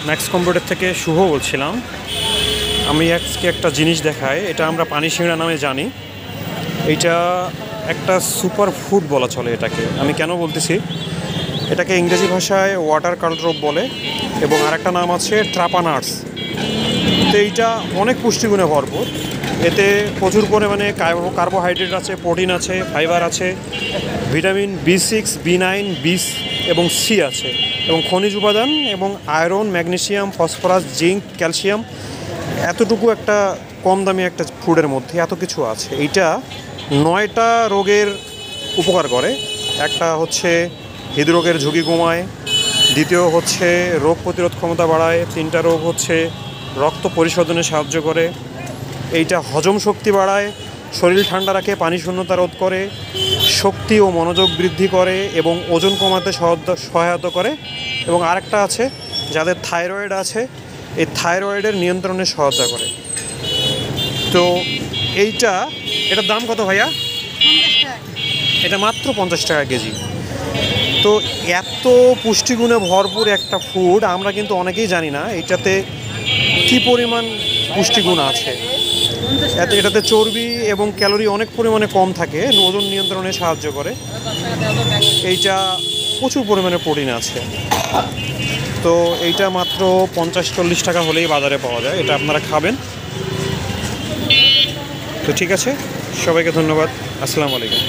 Max computer থেকে শুভ বলছিলাম। আমি আজকে একটা জিনিস দেখাই, এটা আমরা পানি সিংড়া নামে জানি। এইটা একটা সুপার ফুড বলা চলে এটাকে। আমি কেন বলতেছি, এটাকে ইংরেজি ভাষায় ওয়াটার কালড্রপ বলে এবং আরেকটা নাম আছে ট্রাপানাটস। তো এইটা অনেক পুষ্টিগুণে ভরপুর। এতে প্রচুর পরিমাণে কার্বোহাইড্রেট আছে, প্রোটিন আছে, ফাইবার আছে, ভিটামিন B6, B9, B এবং C আছে, এবং খনিজ উপাদান এবং iron, magnesium, phosphorus, zinc, calcium, এতটুকু একটা কম দামি একটা ফুডের মধ্যে এত কিছু আছে। এইটা 9টা রোগের উপকার করে। একটা হচ্ছে হৃদরোগের ঝুঁকি কমায়, দ্বিতীয় হচ্ছে রোগ প্রতিরোধ ক্ষমতা বাড়ায়, 3টা রোগ হচ্ছে রক্ত পরিশোধনে সাহায্য করে, এইটা হজম শক্তি বাড়ায়, শরীর ঠান্ডা রাখে, পানি শূন্যতা রোধ করে, শক্তি ও মনোযোগ বৃদ্ধি করে এবং ওজন কমাতে সহায়তা করে। এবং আরেকটা আছে, যাদের থাইরয়েড আছে এই থাইরয়েডের নিয়ন্ত্রণে সহায়তা করে। তো এটার দাম কত ভাইয়া? এটা মাত্র 50 টাকা কেজি। তো এত পুষ্টিগুণে ভরপুর একটা ফুড আমরা কিন্তু অনেকেই জানি না এটাতে কী পরিমাণ পুষ্টিগুণ আছে। এটাতে চর্বি এবং ক্যালোরি অনেক পরিমাণে কম থাকে, ওজন নিয়ন্ত্রণে সাহায্য করে। এইটা প্রচুর পরিমাণে প্রোটিন আছে। তো এইটা মাত্র 50-40 টাকা হলেই বাজারে পাওয়া যায়। এটা আপনারা খাবেন। তো ঠিক আছে, সবাইকে ধন্যবাদ। আসসালামু আলাইকুম।